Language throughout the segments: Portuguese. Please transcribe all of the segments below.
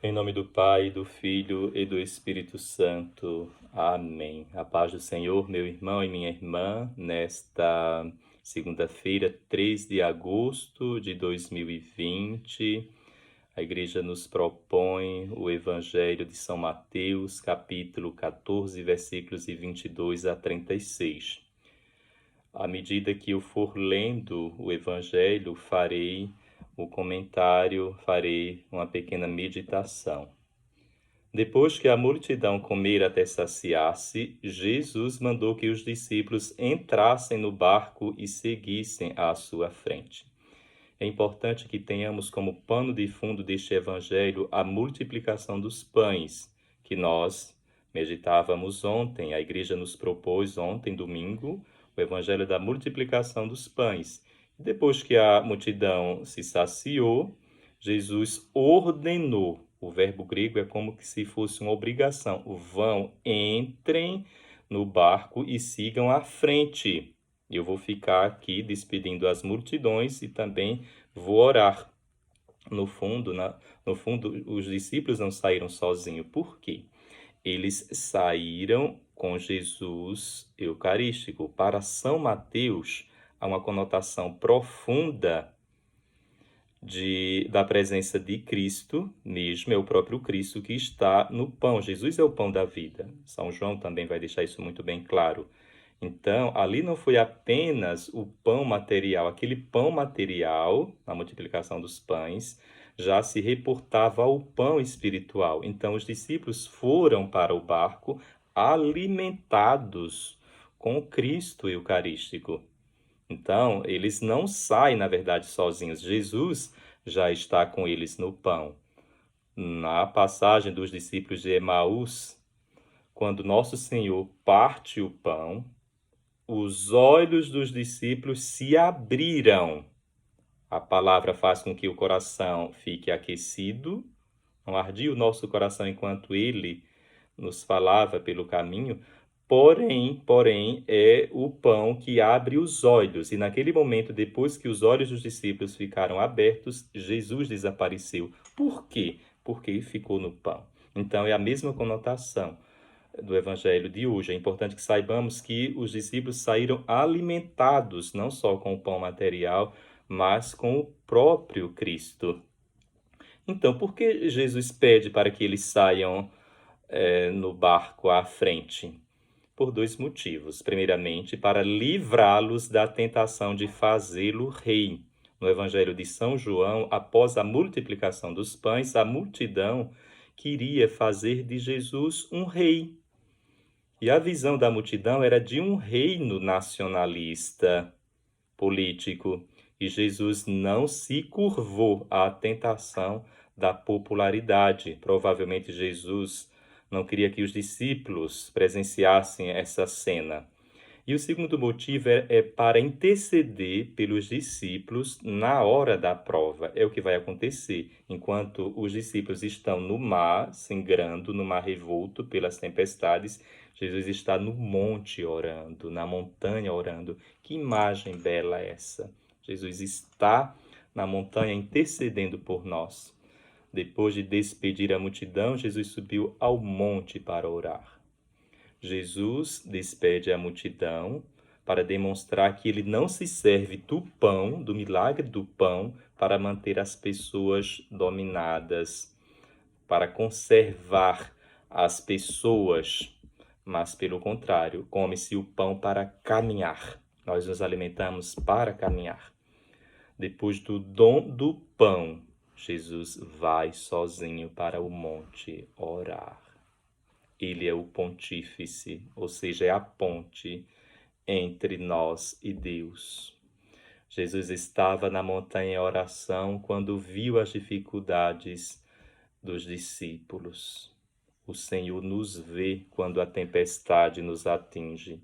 Em nome do Pai, do Filho e do Espírito Santo. Amém. A paz do Senhor, meu irmão e minha irmã, nesta segunda-feira, 3 de agosto de 2020, a Igreja nos propõe o Evangelho de São Mateus, capítulo 14, versículos de 22 a 36. À medida que eu for lendo o Evangelho, farei o comentário, farei uma pequena meditação. Depois que a multidão comera até saciar-se, Jesus mandou que os discípulos entrassem no barco e seguissem à sua frente. É importante que tenhamos como pano de fundo deste evangelho a multiplicação dos pães, que nós meditávamos ontem. A igreja nos propôs ontem, domingo, o evangelho da multiplicação dos pães. Depois que a multidão se saciou, Jesus ordenou. O verbo grego é como se fosse uma obrigação. Vão, entrem no barco e sigam à frente. Eu vou ficar aqui despedindo as multidões e também vou orar. No fundo, os discípulos não saíram sozinhos. Por quê? Eles saíram com Jesus eucarístico. Para São Mateus, há uma conotação profunda da presença de Cristo mesmo, é o próprio Cristo que está no pão. Jesus é o pão da vida. São João também vai deixar isso muito bem claro. Então, ali não foi apenas o pão material, aquele pão material, na multiplicação dos pães, já se reportava ao pão espiritual. Então, os discípulos foram para o barco alimentados com o Cristo eucarístico. Então, eles não saem, na verdade, sozinhos. Jesus já está com eles no pão. Na passagem dos discípulos de Emaús, quando nosso Senhor parte o pão, os olhos dos discípulos se abriram. A palavra faz com que o coração fique aquecido. Não ardia o nosso coração enquanto ele nos falava pelo caminho. Porém, é o pão que abre os olhos. E naquele momento, depois que os olhos dos discípulos ficaram abertos, Jesus desapareceu. Por quê? Porque ficou no pão. Então, é a mesma conotação do evangelho de hoje. É importante que saibamos que os discípulos saíram alimentados, não só com o pão material, mas com o próprio Cristo. Então, por que Jesus pede para que eles saiam no barco à frente? Por dois motivos. Primeiramente, para livrá-los da tentação de fazê-lo rei. No Evangelho de São João, após a multiplicação dos pães, a multidão queria fazer de Jesus um rei. E a visão da multidão era de um reino nacionalista político. E Jesus não se curvou à tentação da popularidade. Provavelmente Jesus não queria que os discípulos presenciassem essa cena. E o segundo motivo é para interceder pelos discípulos na hora da prova. É o que vai acontecer. Enquanto os discípulos estão no mar, sangrando, no mar revolto pelas tempestades, Jesus está no monte orando, na montanha orando. Que imagem bela essa! Jesus está na montanha intercedendo por nós. Depois de despedir a multidão, Jesus subiu ao monte para orar. Jesus despede a multidão para demonstrar que ele não se serve do pão, do milagre do pão, para manter as pessoas dominadas, para conservar as pessoas, mas pelo contrário, come-se o pão para caminhar. Nós nos alimentamos para caminhar. Depois do dom do pão, Jesus vai sozinho para o monte orar. Ele é o pontífice, ou seja, é a ponte entre nós e Deus. Jesus estava na montanha em oração quando viu as dificuldades dos discípulos. O Senhor nos vê quando a tempestade nos atinge.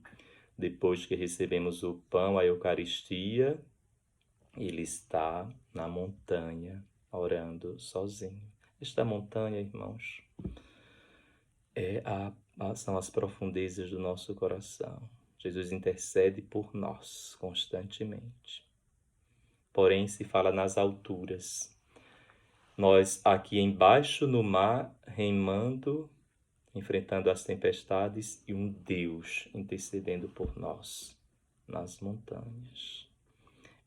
Depois que recebemos o pão, a Eucaristia, ele está na montanha, orando sozinho. Esta montanha, irmãos, são as profundezas do nosso coração. Jesus intercede por nós constantemente. Porém, se fala nas alturas. Nós aqui embaixo no mar, remando, enfrentando as tempestades, e um Deus intercedendo por nós nas montanhas.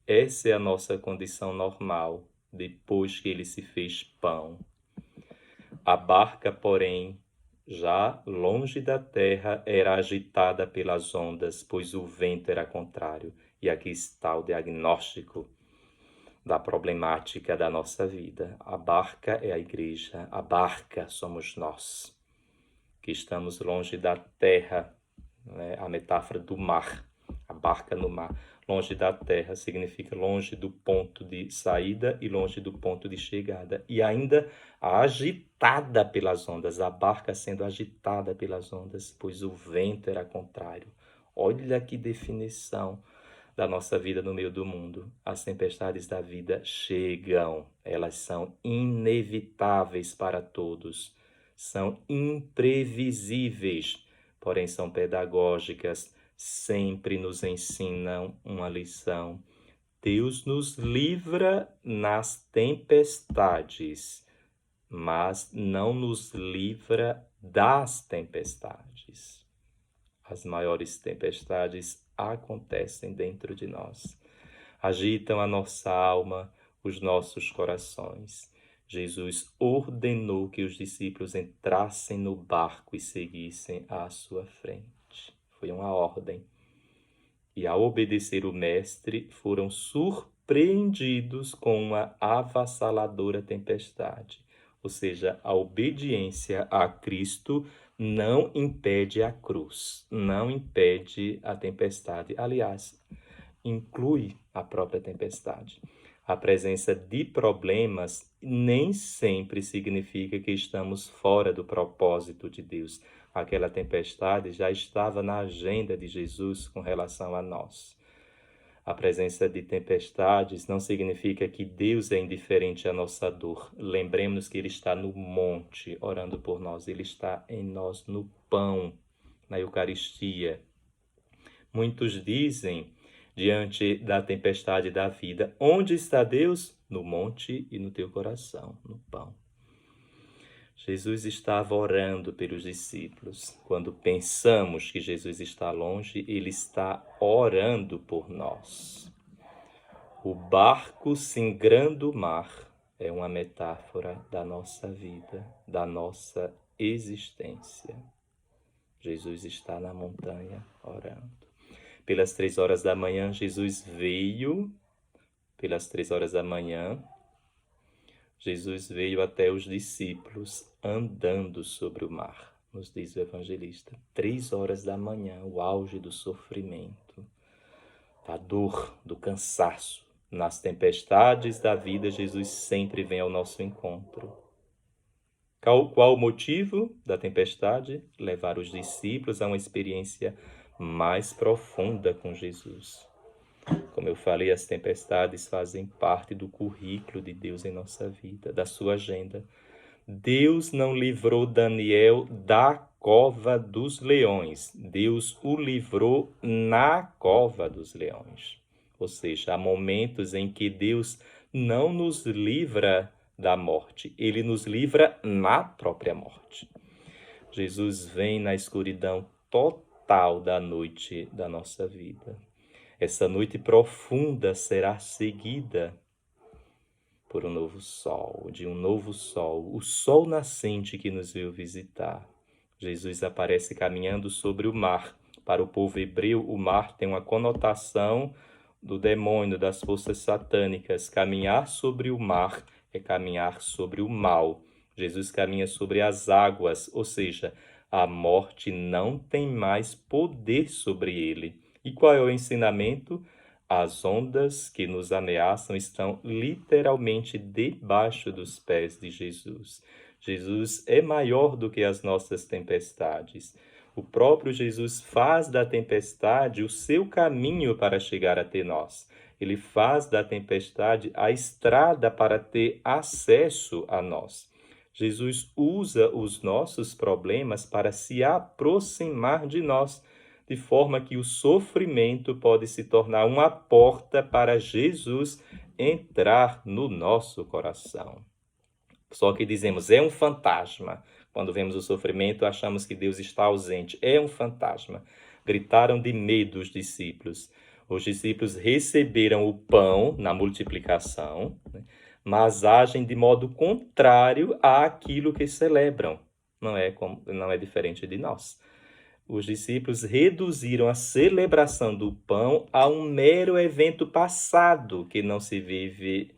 Essa é a nossa condição normal, depois que ele se fez pão. A barca, porém, já longe da terra, era agitada pelas ondas, pois o vento era contrário. E aqui está o diagnóstico da problemática da nossa vida. A barca é a igreja, a barca somos nós, que estamos longe da terra, né? A metáfora do mar, a barca no mar. Longe da terra significa longe do ponto de saída e longe do ponto de chegada. E ainda agitada pelas ondas, a barca sendo agitada pelas ondas, pois o vento era contrário. Olha que definição da nossa vida no meio do mundo. As tempestades da vida chegam, elas são inevitáveis para todos, são imprevisíveis, porém são pedagógicas, sempre nos ensinam uma lição. Deus nos livra nas tempestades, mas não nos livra das tempestades. As maiores tempestades acontecem dentro de nós, agitam a nossa alma, os nossos corações. Jesus ordenou que os discípulos entrassem no barco e seguissem à sua frente. Foi uma ordem. E ao obedecer o mestre, foram surpreendidos com uma avassaladora tempestade. Ou seja, a obediência a Cristo não impede a cruz, não impede a tempestade. Aliás, inclui a própria tempestade. A presença de problemas nem sempre significa que estamos fora do propósito de Deus. Aquela tempestade já estava na agenda de Jesus com relação a nós. A presença de tempestades não significa que Deus é indiferente à nossa dor. Lembremos que Ele está no monte orando por nós. Ele está em nós no pão, na Eucaristia. Muitos dizem, diante da tempestade da vida, onde está Deus? No monte e no teu coração, no pão. Jesus estava orando pelos discípulos. Quando pensamos que Jesus está longe, Ele está orando por nós. O barco singrando o mar é uma metáfora da nossa vida, da nossa existência. Jesus está na montanha orando. Pelas 3 horas da manhã, Jesus veio. Pelas 3 horas da manhã, Jesus veio até os discípulos andando sobre o mar, nos diz o evangelista. 3 horas da manhã, o auge do sofrimento, da dor, do cansaço. Nas tempestades da vida, Jesus sempre vem ao nosso encontro. Qual o motivo da tempestade? Levar os discípulos a uma experiência mais profunda com Jesus. Como eu falei, as tempestades fazem parte do currículo de Deus em nossa vida, da sua agenda. Deus não livrou Daniel da cova dos leões. Deus o livrou na cova dos leões. Ou seja, há momentos em que Deus não nos livra da morte. Ele nos livra na própria morte. Jesus vem na escuridão total da noite da nossa vida. Essa noite profunda será seguida por um novo sol, de um novo sol, o sol nascente que nos veio visitar. Jesus aparece caminhando sobre o mar. Para o povo hebreu, o mar tem uma conotação do demônio, das forças satânicas. Caminhar sobre o mar é caminhar sobre o mal. Jesus caminha sobre as águas, ou seja, a morte não tem mais poder sobre ele. E qual é o ensinamento? As ondas que nos ameaçam estão literalmente debaixo dos pés de Jesus. Jesus é maior do que as nossas tempestades. O próprio Jesus faz da tempestade o seu caminho para chegar até nós. Ele faz da tempestade a estrada para ter acesso a nós. Jesus usa os nossos problemas para se aproximar de nós, de forma que o sofrimento pode se tornar uma porta para Jesus entrar no nosso coração. Só que dizemos, é um fantasma. Quando vemos o sofrimento, achamos que Deus está ausente. É um fantasma. Gritaram de medo os discípulos. Os discípulos receberam o pão na multiplicação, né, mas agem de modo contrário àquilo que celebram. Não é diferente de nós. Os discípulos reduziram a celebração do pão a um mero evento passado que não se vive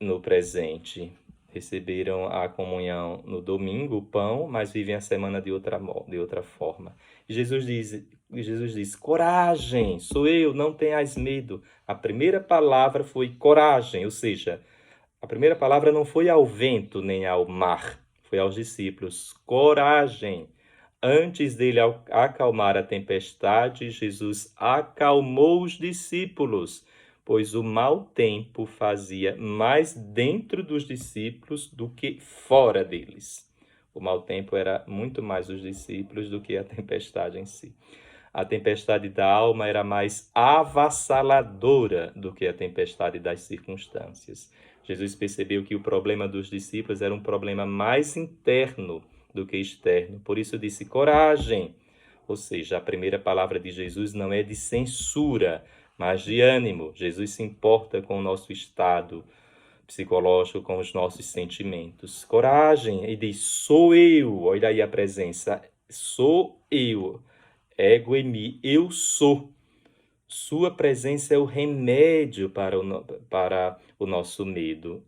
no presente. Receberam a comunhão no domingo, o pão, mas vivem a semana de outra forma. E Jesus diz, coragem, sou eu, não tenhas medo. A primeira palavra foi coragem, ou seja, a primeira palavra não foi ao vento nem ao mar, foi aos discípulos, coragem. Antes dele acalmar a tempestade, Jesus acalmou os discípulos, pois o mau tempo fazia mais dentro dos discípulos do que fora deles. O mau tempo era muito mais os discípulos do que a tempestade em si. A tempestade da alma era mais avassaladora do que a tempestade das circunstâncias. Jesus percebeu que o problema dos discípulos era um problema mais interno do que externo. Por isso disse, coragem. Ou seja, a primeira palavra de Jesus não é de censura, mas de ânimo. Jesus se importa com o nosso estado psicológico, com os nossos sentimentos. Coragem. E diz, sou eu. Olha aí a presença. Sou eu. Ego e mi. Eu sou. Sua presença é o remédio para o nosso medo.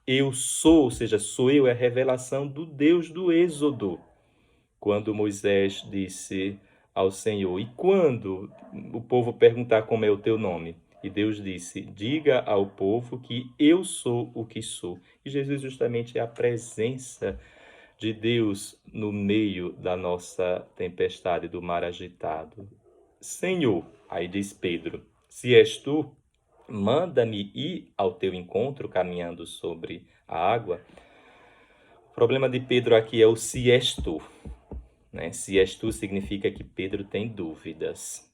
Eu sou, ou seja, sou eu, é a revelação do Deus do Êxodo. Quando Moisés disse ao Senhor, e quando o povo perguntar como é o teu nome? E Deus disse, diga ao povo que eu sou o que sou. E Jesus justamente é a presença de Deus no meio da nossa tempestade, do mar agitado. Senhor, aí diz Pedro, se és tu, manda-me ir ao teu encontro caminhando sobre a água. O problema de Pedro aqui é o se és tu, né? Se és tu significa que Pedro tem dúvidas.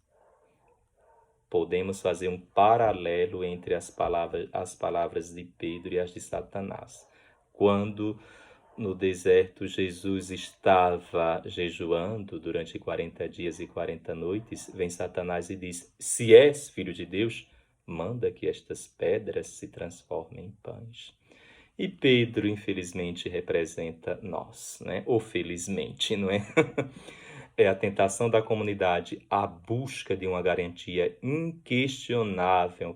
Podemos fazer um paralelo entre as palavras de Pedro e as de Satanás. Quando no deserto Jesus estava jejuando durante 40 dias e 40 noites, vem Satanás e diz, se és filho de Deus, manda que estas pedras se transformem em pães. E Pedro, infelizmente, representa nós, né? Ou felizmente, não é? É a tentação da comunidade, a busca de uma garantia inquestionável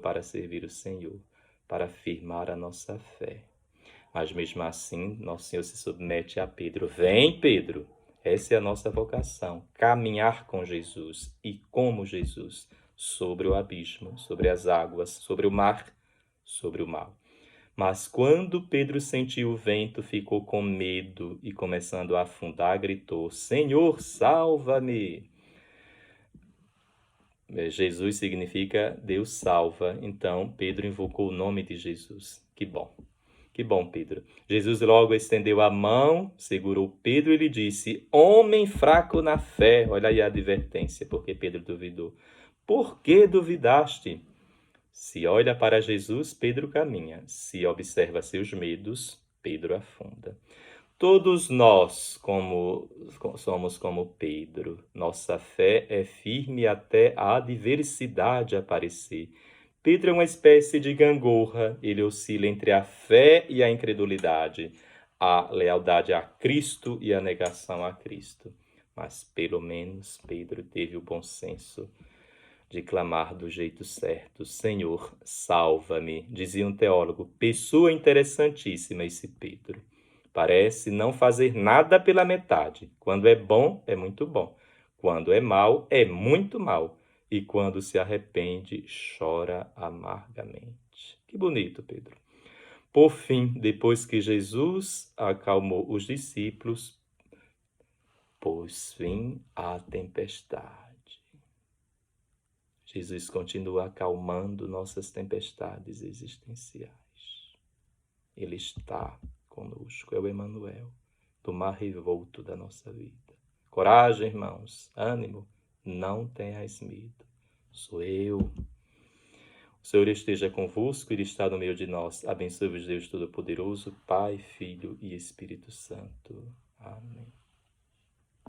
para servir o Senhor, para afirmar a nossa fé. Mas mesmo assim, nosso Senhor se submete a Pedro. Vem, Pedro! Essa é a nossa vocação, caminhar com Jesus e como Jesus, sobre o abismo, sobre as águas, sobre o mar, sobre o mal. Mas quando Pedro sentiu o vento, ficou com medo e, começando a afundar, gritou, Senhor, salva-me! Jesus significa Deus salva, então Pedro invocou o nome de Jesus. Que bom! Que bom, Pedro. Jesus logo estendeu a mão, segurou Pedro e lhe disse, homem fraco na fé. Olha aí a advertência, porque Pedro duvidou. Por que duvidaste? Se olha para Jesus, Pedro caminha. Se observa seus medos, Pedro afunda. Todos nós somos como Pedro. Nossa fé é firme até a adversidade aparecer. Pedro é uma espécie de gangorra. Ele oscila entre a fé e a incredulidade, a lealdade a Cristo e a negação a Cristo. Mas, pelo menos, Pedro teve o bom senso de clamar do jeito certo. Senhor, salva-me, dizia um teólogo. Pessoa interessantíssima esse Pedro. Parece não fazer nada pela metade. Quando é bom, é muito bom. Quando é mal, é muito mal. E quando se arrepende, chora amargamente. Que bonito, Pedro. Por fim, depois que Jesus acalmou os discípulos, pôs fim à tempestade. Jesus continua acalmando nossas tempestades existenciais. Ele está conosco, é o Emanuel, do mar revolto da nossa vida. Coragem, irmãos, ânimo, não tenhais medo. Sou eu. O Senhor esteja convosco, Ele está no meio de nós. Abençoe-vos Deus Todo-Poderoso, Pai, Filho e Espírito Santo.